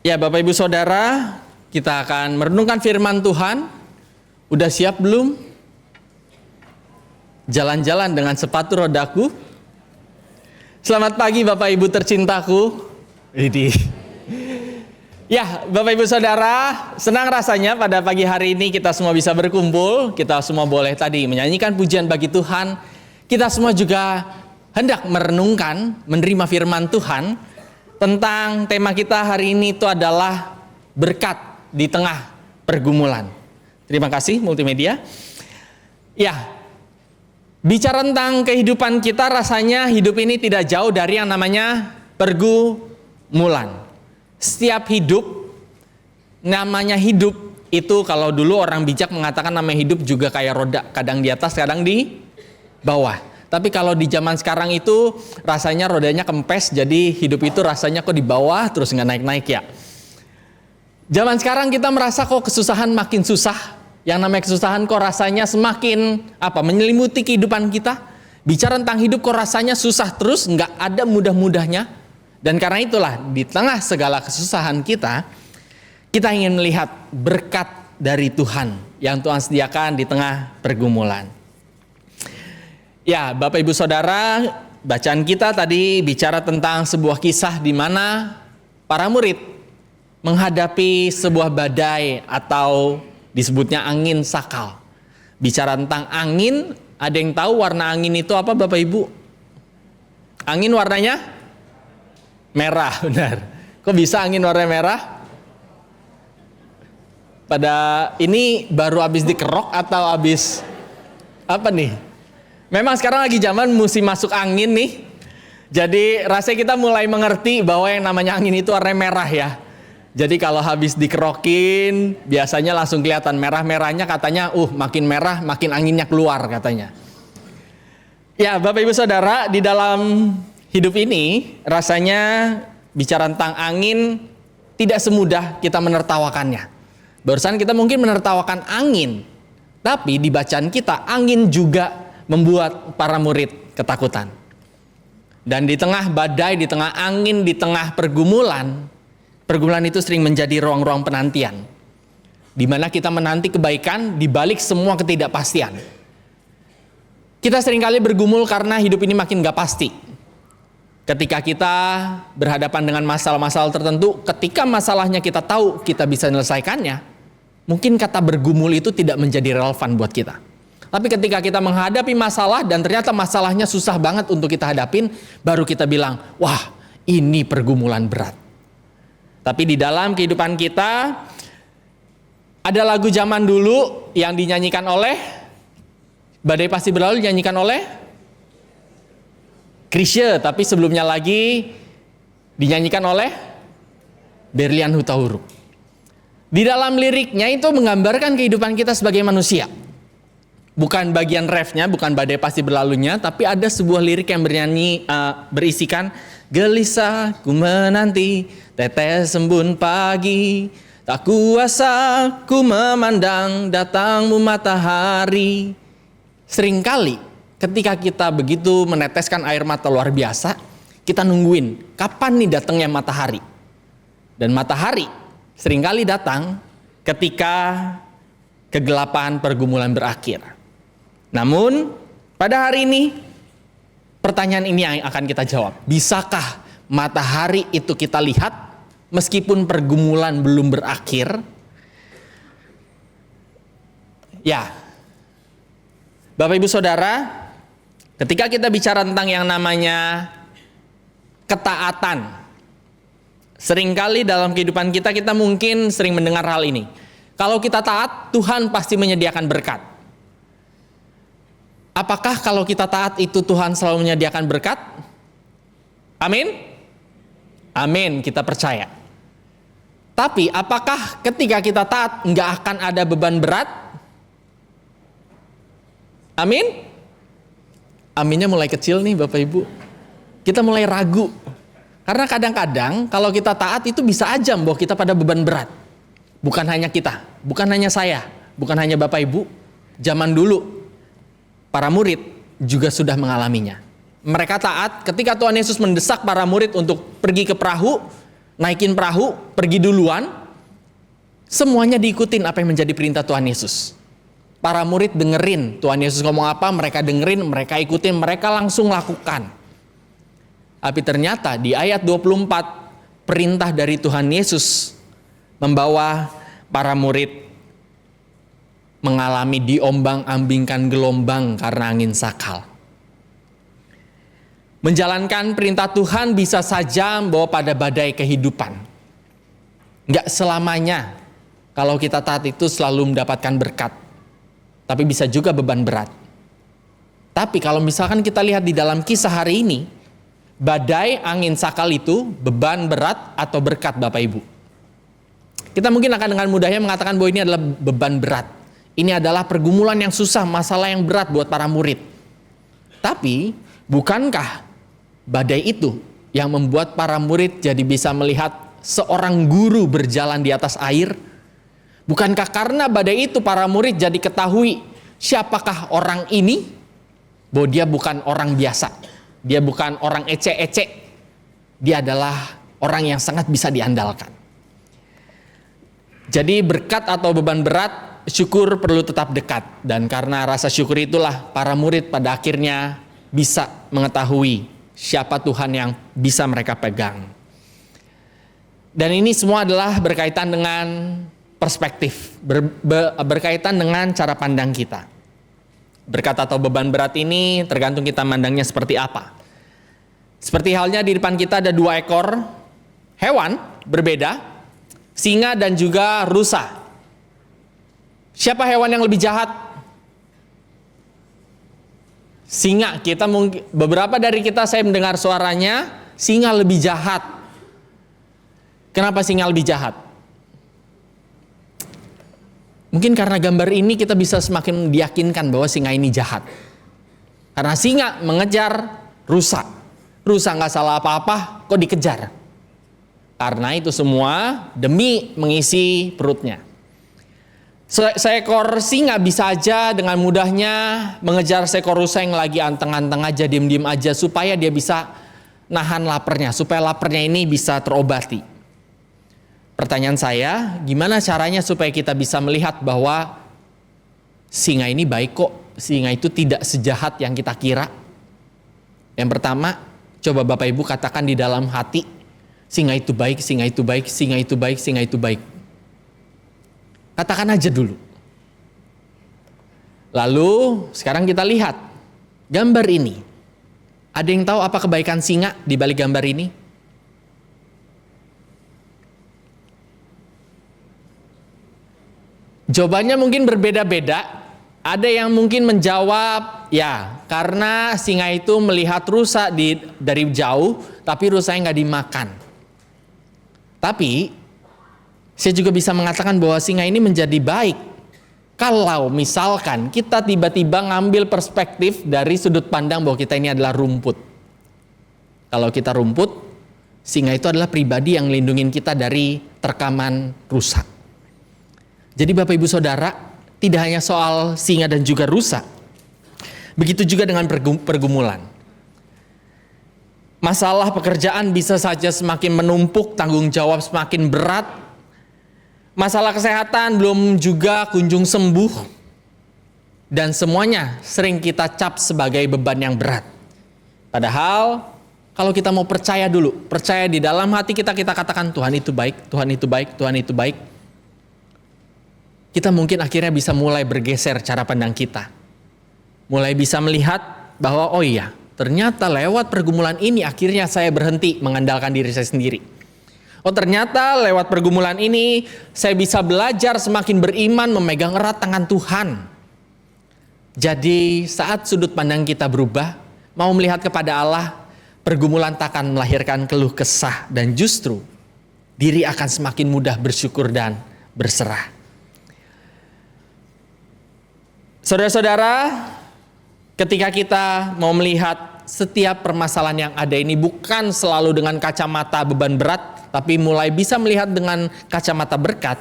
Ya, Bapak Ibu Saudara, kita akan merenungkan firman Tuhan. Udah siap belum? Jalan-jalan dengan sepatu rodaku. Selamat pagi Bapak Ibu tercintaku. Ya, Bapak Ibu Saudara, senang rasanya pada pagi hari ini kita semua bisa berkumpul. Kita semua boleh tadi menyanyikan pujian bagi Tuhan. Kita semua juga hendak merenungkan, menerima firman Tuhan. Tentang tema kita hari ini itu adalah berkat di tengah pergumulan. Terima kasih multimedia. Ya, bicara tentang kehidupan kita, rasanya hidup ini tidak jauh dari yang namanya pergumulan. Setiap hidup, namanya hidup itu kalau dulu orang bijak mengatakan namanya hidup juga kayak roda, kadang di atas, kadang di bawah. Tapi kalau di zaman sekarang itu rasanya rodanya kempes, jadi hidup itu rasanya kok di bawah terus nggak naik-naik ya. Zaman sekarang kita merasa kok kesusahan makin susah. Yang namanya kesusahan kok rasanya semakin menyelimuti kehidupan kita. Bicara tentang hidup kok rasanya susah terus, nggak ada mudah-mudahnya. Dan karena itulah di tengah segala kesusahan kita ingin melihat berkat dari Tuhan yang Tuhan sediakan di tengah pergumulan. Ya, Bapak Ibu Saudara, bacaan kita tadi bicara tentang sebuah kisah di mana para murid menghadapi sebuah badai atau disebutnya angin sakal. Bicara tentang angin, ada yang tahu warna angin itu apa Bapak Ibu? Angin warnanya merah, benar. Kok bisa angin warna merah? Pada ini baru habis dikerok atau habis apa nih? Memang sekarang lagi zaman musim masuk angin nih. Jadi rasanya kita mulai mengerti bahwa yang namanya angin itu warna merah ya. Jadi kalau habis dikerokin biasanya langsung kelihatan merah-merahnya, katanya makin merah makin anginnya keluar katanya. Ya Bapak Ibu Saudara, di dalam hidup ini rasanya bicara tentang angin tidak semudah kita menertawakannya. Barusan kita mungkin menertawakan angin, tapi di bacaan kita angin juga membuat para murid ketakutan. Dan di tengah badai, di tengah angin, di tengah pergumulan itu sering menjadi ruang-ruang penantian. Di mana kita menanti kebaikan di balik semua ketidakpastian. Kita seringkali bergumul karena hidup ini makin gak pasti. Ketika kita berhadapan dengan masalah-masalah tertentu, ketika masalahnya kita tahu kita bisa menyelesaikannya, mungkin kata bergumul itu tidak menjadi relevan buat kita. Tapi ketika kita menghadapi masalah dan ternyata masalahnya susah banget untuk kita hadapin, baru kita bilang, wah ini pergumulan berat. Tapi di dalam kehidupan kita, ada lagu zaman dulu yang dinyanyikan oleh, Badai Pasti Berlalu dinyanyikan oleh Chrisye, tapi sebelumnya lagi dinyanyikan oleh Berlian Hutauruk. Di dalam liriknya itu menggambarkan kehidupan kita sebagai manusia. Bukan bagian refnya, bukan Badai Pasti Berlalunya, tapi ada sebuah lirik yang berisikan gelisah ku menanti tetes embun pagi, tak kuasa ku memandang datangmu matahari. Seringkali ketika kita begitu meneteskan air mata luar biasa, kita nungguin kapan nih datangnya matahari. Dan matahari seringkali datang ketika kegelapan pergumulan berakhir. Namun pada hari ini pertanyaan ini yang akan kita jawab. Bisakah matahari itu kita lihat meskipun pergumulan belum berakhir? Ya, Bapak Ibu Saudara, ketika kita bicara tentang yang namanya ketaatan, seringkali dalam kehidupan kita mungkin sering mendengar hal ini. Kalau kita taat, Tuhan pasti menyediakan berkat. Apakah kalau kita taat itu Tuhan selalu menyediakan berkat? Amin? Amin, kita percaya. Tapi apakah ketika kita taat nggak akan ada beban berat? Amin? Aminnya mulai kecil nih Bapak Ibu. Kita mulai ragu. Karena kadang-kadang kalau kita taat itu bisa aja bahwa kita pada beban berat. Bukan hanya kita, bukan hanya saya, bukan hanya Bapak Ibu. Zaman dulu para murid juga sudah mengalaminya. Mereka taat ketika Tuhan Yesus mendesak para murid untuk pergi ke perahu. naikin perahu, pergi duluan. Semuanya diikutin apa yang menjadi perintah Tuhan Yesus. Para murid dengerin Tuhan Yesus ngomong apa, mereka dengerin, mereka ikutin, mereka langsung lakukan. Tapi ternyata di ayat 24, perintah dari Tuhan Yesus membawa para murid mengalami diombang-ambingkan gelombang karena angin sakal. Menjalankan perintah Tuhan bisa saja membawa pada badai kehidupan. Enggak selamanya kalau kita taat itu selalu mendapatkan berkat. Tapi bisa juga beban berat. Tapi kalau misalkan kita lihat di dalam kisah hari ini, badai angin sakal itu beban berat atau berkat Bapak Ibu? Kita mungkin akan dengan mudahnya mengatakan bahwa ini adalah beban berat. Ini adalah pergumulan yang susah, masalah yang berat buat para murid. Tapi bukankah badai itu yang membuat para murid jadi bisa melihat seorang guru berjalan di atas air? Bukankah karena badai itu para murid jadi ketahui siapakah orang ini? Bahwa dia bukan orang biasa. Dia bukan orang ecek-ecek. Dia adalah orang yang sangat bisa diandalkan. Jadi berkat atau beban berat, syukur perlu tetap dekat. Dan karena rasa syukur itulah para murid pada akhirnya bisa mengetahui siapa Tuhan yang bisa mereka pegang. Dan ini semua adalah berkaitan dengan perspektif, berkaitan dengan cara pandang kita. Berkat atau beban berat ini tergantung kita mandangnya seperti apa. Seperti halnya di depan kita ada 2 ekor hewan berbeda, singa dan juga rusa. Siapa hewan yang lebih jahat? Singa. Kita mungkin beberapa dari kita saya mendengar suaranya singa lebih jahat. Kenapa singa lebih jahat? Mungkin karena gambar ini kita bisa semakin diyakinkan bahwa singa ini jahat. Karena singa mengejar rusa. Rusa nggak salah apa-apa, kok dikejar? Karena itu semua demi mengisi perutnya. Seekor singa bisa aja dengan mudahnya mengejar seekor rusa yang lagi anteng-anteng aja, diem-diem aja, supaya dia bisa nahan laparnya, supaya laparnya ini bisa terobati. Pertanyaan saya, gimana caranya supaya kita bisa melihat bahwa singa ini baik kok, singa itu tidak sejahat yang kita kira? Yang pertama, coba Bapak Ibu katakan di dalam hati, singa itu baik, singa itu baik, singa itu baik, singa itu baik. Katakan aja dulu. Lalu sekarang kita lihat gambar ini. Ada yang tahu apa kebaikan singa di balik gambar ini? Jawabannya mungkin berbeda-beda. Ada yang mungkin menjawab, ya karena singa itu melihat rusa dari jauh, tapi rusanya nggak dimakan. Tapi saya juga bisa mengatakan bahwa singa ini menjadi baik kalau misalkan kita tiba-tiba ngambil perspektif dari sudut pandang bahwa kita ini adalah rumput. Kalau kita rumput, singa itu adalah pribadi yang melindungi kita dari terkaman rusa. Jadi Bapak Ibu Saudara, tidak hanya soal singa dan juga rusa. Begitu juga dengan pergumulan. Masalah pekerjaan bisa saja semakin menumpuk, tanggung jawab semakin berat. Masalah kesehatan belum juga kunjung sembuh. Dan semuanya sering kita cap sebagai beban yang berat. Padahal kalau kita mau percaya dulu, percaya di dalam hati kita katakan Tuhan itu baik, Tuhan itu baik, Tuhan itu baik. Kita mungkin akhirnya bisa mulai bergeser cara pandang kita. Mulai bisa melihat bahwa oh iya, ternyata lewat pergumulan ini akhirnya saya berhenti mengandalkan diri saya sendiri. Oh ternyata lewat pergumulan ini saya bisa belajar semakin beriman memegang erat tangan Tuhan. Jadi saat sudut pandang kita berubah, mau melihat kepada Allah, pergumulan takkan melahirkan keluh kesah dan justru diri akan semakin mudah bersyukur dan berserah. Saudara-saudara, ketika kita mau melihat setiap permasalahan yang ada ini bukan selalu dengan kacamata beban berat, tapi mulai bisa melihat dengan kacamata berkat,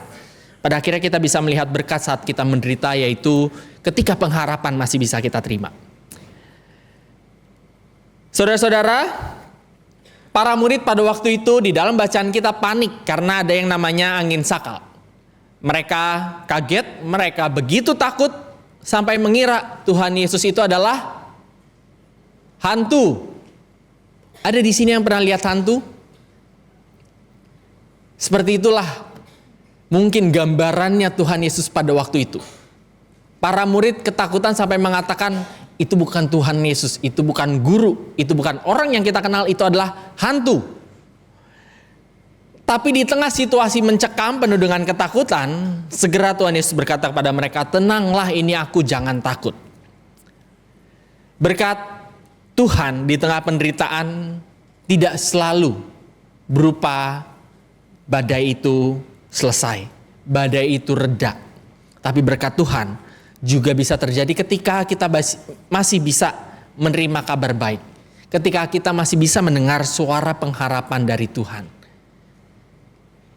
pada akhirnya kita bisa melihat berkat saat kita menderita, yaitu ketika pengharapan masih bisa kita terima. Saudara-saudara, para murid pada waktu itu di dalam bacaan kita panik karena ada yang namanya angin sakal. Mereka kaget, mereka begitu takut sampai mengira Tuhan Yesus itu adalah hantu. Ada di sini yang pernah lihat hantu? Seperti itulah mungkin gambarannya Tuhan Yesus pada waktu itu. Para murid ketakutan sampai mengatakan, itu bukan Tuhan Yesus, itu bukan guru, itu bukan orang yang kita kenal, itu adalah hantu. Tapi di tengah situasi mencekam penuh dengan ketakutan, segera Tuhan Yesus berkata kepada mereka, tenanglah, ini aku, jangan takut. Berkat Tuhan di tengah penderitaan tidak selalu berupa badai itu selesai, badai itu reda. Tapi berkat Tuhan juga bisa terjadi ketika kita masih bisa menerima kabar baik. Ketika kita masih bisa mendengar suara pengharapan dari Tuhan.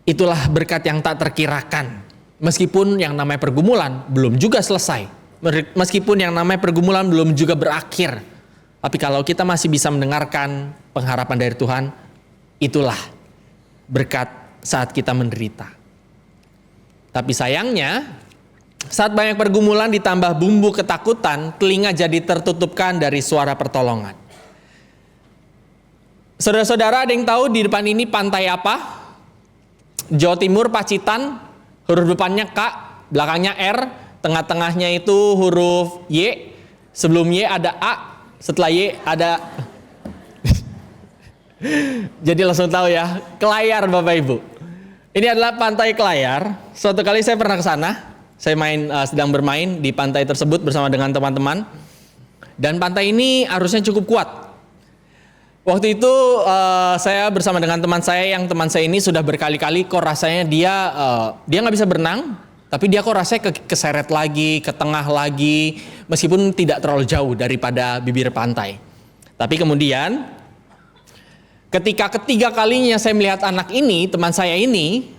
Itulah berkat yang tak terkirakan. Meskipun yang namanya pergumulan belum juga selesai. Meskipun yang namanya pergumulan belum juga berakhir. Tapi kalau kita masih bisa mendengarkan pengharapan dari Tuhan, itulah berkat saat kita menderita. Tapi sayangnya, saat banyak pergumulan ditambah bumbu ketakutan, telinga jadi tertutupkan dari suara pertolongan. Saudara-saudara, ada yang tahu di depan ini pantai apa? Jawa Timur, Pacitan, huruf depannya K, belakangnya R, tengah-tengahnya itu huruf Y, sebelum Y ada A, setelah Y ada jadi langsung tahu ya, Kelayar Bapak Ibu. Ini adalah pantai Kelayar. Suatu kali saya pernah ke sana. Saya sedang bermain di pantai tersebut bersama dengan teman-teman. Dan pantai ini arusnya cukup kuat. Waktu itu saya bersama dengan teman saya, yang teman saya ini sudah berkali-kali kok rasanya dia nggak bisa berenang, tapi dia kok rasanya keseret lagi, ke tengah lagi, meskipun tidak terlalu jauh daripada bibir pantai. Tapi kemudian ketika ketiga kalinya saya melihat anak ini, teman saya ini,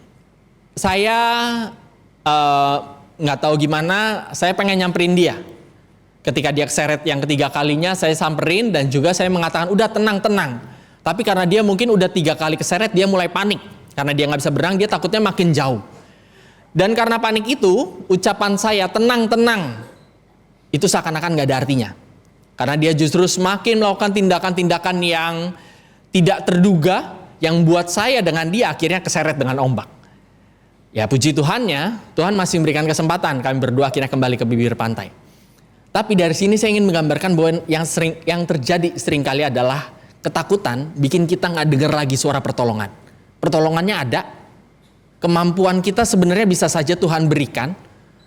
saya nggak tahu gimana, saya pengen nyamperin dia. Ketika dia keseret yang ketiga kalinya, saya samperin dan juga saya mengatakan, udah tenang. Tapi karena dia mungkin udah 3 kali keseret, dia mulai panik. Karena dia nggak bisa berenang, dia takutnya makin jauh. Dan karena panik itu, ucapan saya tenang, itu seakan-akan nggak ada artinya. Karena dia justru semakin melakukan tindakan-tindakan yang tidak terduga, yang buat saya dengan dia akhirnya keseret dengan ombak. Ya puji Tuhannya, Tuhan masih memberikan kesempatan, kami berdua akhirnya kembali ke bibir pantai. Tapi dari sini saya ingin menggambarkan bahwa yang terjadi seringkali adalah ketakutan bikin kita nggak dengar lagi suara pertolongan. Pertolongannya ada, kemampuan kita sebenarnya bisa saja Tuhan berikan,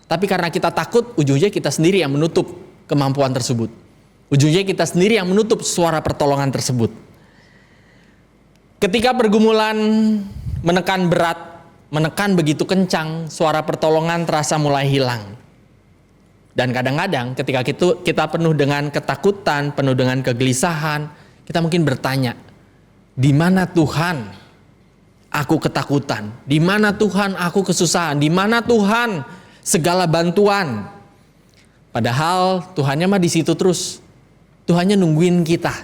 tapi karena kita takut, ujungnya kita sendiri yang menutup kemampuan tersebut. Ujungnya kita sendiri yang menutup suara pertolongan tersebut. Ketika pergumulan menekan berat, menekan begitu kencang, suara pertolongan terasa mulai hilang. Dan kadang-kadang ketika kita penuh dengan ketakutan, penuh dengan kegelisahan, kita mungkin bertanya, di mana Tuhan aku ketakutan? Di mana Tuhan aku kesusahan? Di mana Tuhan segala bantuan? Padahal Tuhannya mah di situ terus. Tuhannya nungguin kita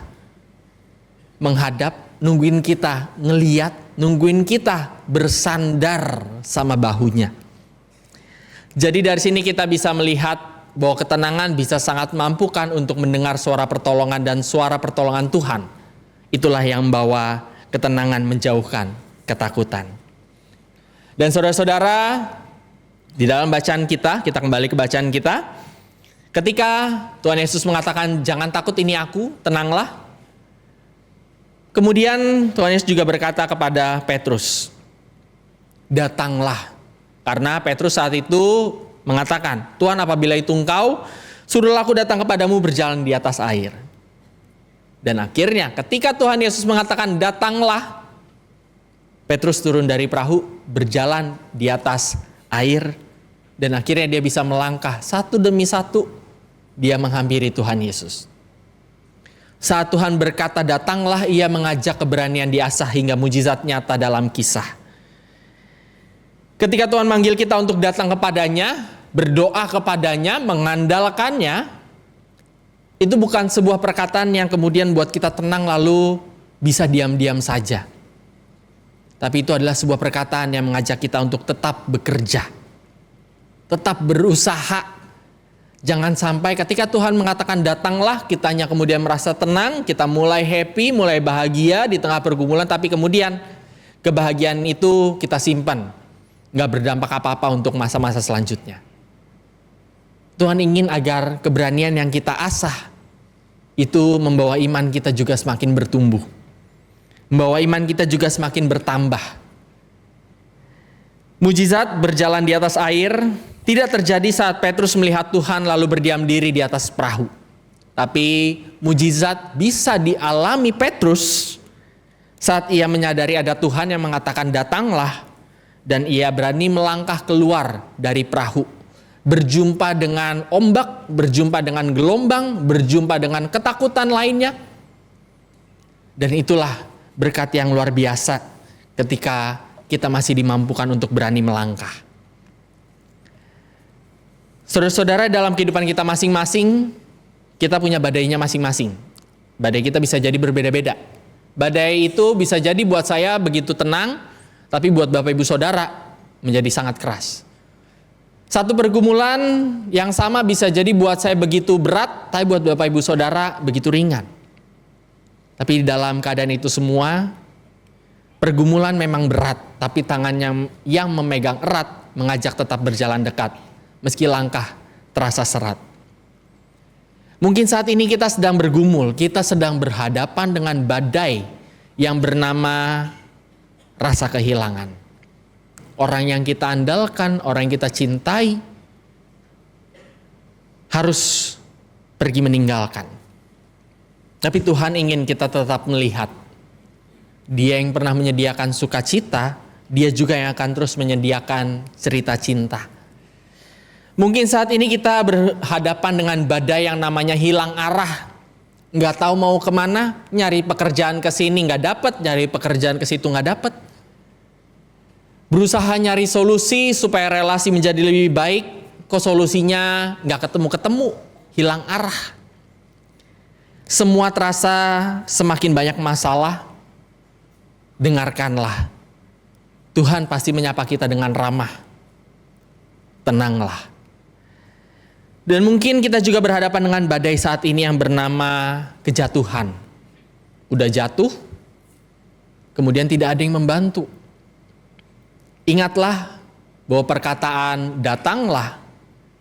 menghadap, nungguin kita ngeliat, nungguin kita bersandar sama bahunya. Jadi dari sini kita bisa melihat bahwa ketenangan bisa sangat mampukan untuk mendengar suara pertolongan dan suara pertolongan Tuhan. Itulah yang membawa ketenangan menjauhkan ketakutan. Dan saudara-saudara, di dalam bacaan kita kembali ke bacaan kita. Ketika Tuhan Yesus mengatakan, jangan takut ini aku, tenanglah. Kemudian Tuhan Yesus juga berkata kepada Petrus, datanglah. Karena Petrus saat itu mengatakan, Tuhan apabila itu engkau, suruhlah aku datang kepadamu berjalan di atas air. Dan akhirnya ketika Tuhan Yesus mengatakan datanglah, Petrus turun dari perahu, berjalan di atas air. Dan akhirnya dia bisa melangkah satu demi satu, dia menghampiri Tuhan Yesus. Saat Tuhan berkata datanglah, ia mengajak keberanian diasah hingga mujizat nyata dalam kisah. Ketika Tuhan manggil kita untuk datang kepadanya, berdoa kepadanya, mengandalkannya, itu bukan sebuah perkataan yang kemudian buat kita tenang lalu bisa diam-diam saja. Tapi itu adalah sebuah perkataan yang mengajak kita untuk tetap bekerja. Tetap berusaha. Jangan sampai ketika Tuhan mengatakan datanglah, kita hanya kemudian merasa tenang, kita mulai happy, mulai bahagia di tengah pergumulan, tapi kemudian kebahagiaan itu kita simpan. Nggak berdampak apa-apa untuk masa-masa selanjutnya. Tuhan ingin agar keberanian yang kita asah itu membawa iman kita juga semakin bertumbuh. Membawa iman kita juga semakin bertambah. Mujizat berjalan di atas air tidak terjadi saat Petrus melihat Tuhan lalu berdiam diri di atas perahu. Tapi mujizat bisa dialami Petrus saat ia menyadari ada Tuhan yang mengatakan datanglah, dan ia berani melangkah keluar dari perahu. Berjumpa dengan ombak, berjumpa dengan gelombang, berjumpa dengan ketakutan lainnya. Dan itulah berkat yang luar biasa ketika kita masih dimampukan untuk berani melangkah. Saudara-saudara, dalam kehidupan kita masing-masing, kita punya badainya masing-masing. Badai kita bisa jadi berbeda-beda. Badai itu bisa jadi buat saya begitu tenang, tapi buat Bapak Ibu Saudara menjadi sangat keras. Satu pergumulan yang sama bisa jadi buat saya begitu berat, tapi buat Bapak Ibu Saudara begitu ringan. Tapi di dalam keadaan itu semua, pergumulan memang berat, tapi tangannya yang memegang erat mengajak tetap berjalan dekat, meski langkah terasa serat. Mungkin saat ini kita sedang bergumul, kita sedang berhadapan dengan badai yang bernama rasa kehilangan. Orang yang kita andalkan, orang yang kita cintai, harus pergi meninggalkan. Tapi Tuhan ingin kita tetap melihat, Dia yang pernah menyediakan sukacita, Dia juga yang akan terus menyediakan cerita cinta. Mungkin saat ini kita berhadapan dengan badai yang namanya hilang arah. Nggak tahu mau kemana, nyari pekerjaan ke sini nggak dapat, nyari pekerjaan ke situ nggak dapat. Berusaha nyari solusi supaya relasi menjadi lebih baik, kok solusinya nggak ketemu-ketemu, hilang arah. Semua terasa semakin banyak masalah. Dengarkanlah, Tuhan pasti menyapa kita dengan ramah. Tenanglah. Dan mungkin kita juga berhadapan dengan badai saat ini yang bernama kejatuhan. Udah jatuh, kemudian tidak ada yang membantu. Ingatlah bahwa perkataan datanglah,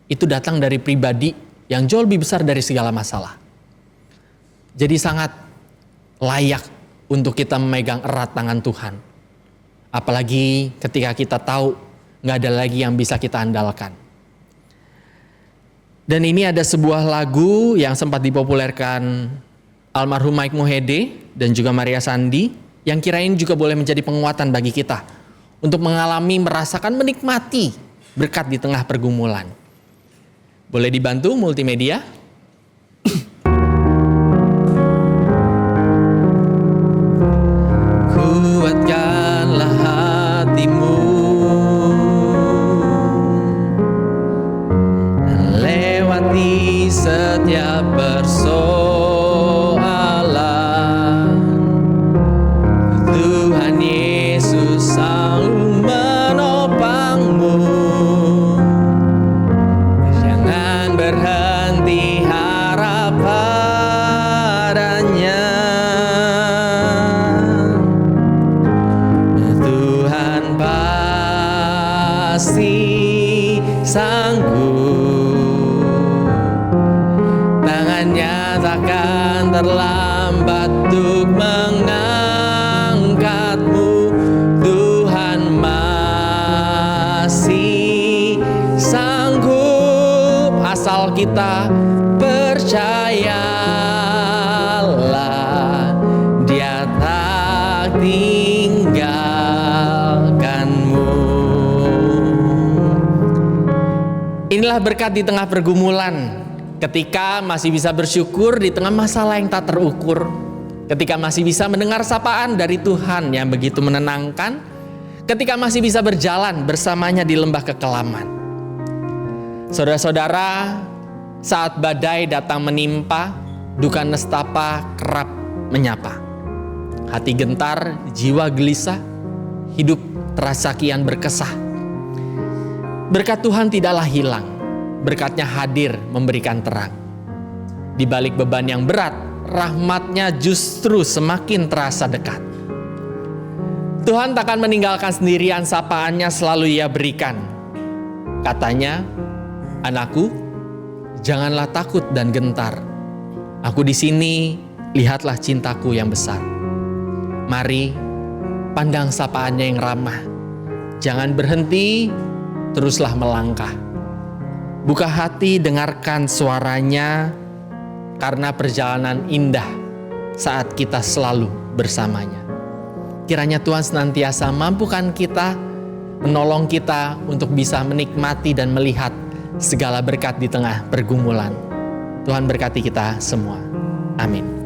itu datang dari pribadi yang jauh lebih besar dari segala masalah. Jadi sangat layak untuk kita memegang erat tangan Tuhan. Apalagi ketika kita tahu gak ada lagi yang bisa kita andalkan. Dan ini ada sebuah lagu yang sempat dipopulerkan almarhum Mike Mohede dan juga Maria Sandi, yang kirain juga boleh menjadi penguatan bagi kita untuk mengalami, merasakan, menikmati berkat di tengah pergumulan. Boleh dibantu multimedia? Kuatkanlah hatimu, lewati setiap persoalan. Tuhan Yesus sanggup menopangmu. Jangan berhenti harap padanya. Tuhan pasti sanggup. Tangannya takkan terlambat untuk mengangkatmu. Tuhan masih sanggup, asal kita percayalah, Dia tak tinggalkanmu. Inilah berkat di tengah pergumulan. Ketika masih bisa bersyukur di tengah masalah yang tak terukur. Ketika masih bisa mendengar sapaan dari Tuhan yang begitu menenangkan. Ketika masih bisa berjalan bersamanya di lembah kekelaman. Saudara-saudara, saat badai datang menimpa, duka nestapa kerap menyapa. hati gentar, jiwa gelisah, hidup terasa kian berkesah. Berkat Tuhan tidaklah hilang, berkat-Nya hadir memberikan terang. Di balik beban yang berat, rahmat-Nya justru semakin terasa dekat. Tuhan takkan meninggalkan sendirian, sapaan-Nya selalu Ia berikan. Katanya, anakku, janganlah takut dan gentar. Aku di sini, lihatlah cintaku yang besar. Mari, pandang sapaan-Nya yang ramah. Jangan berhenti, teruslah melangkah. Buka hati, dengarkan suaranya, karena perjalanan indah saat kita selalu bersamanya. Kiranya Tuhan senantiasa mampukan kita, menolong kita untuk bisa menikmati dan melihat segala berkat di tengah pergumulan. Tuhan berkati kita semua. Amin.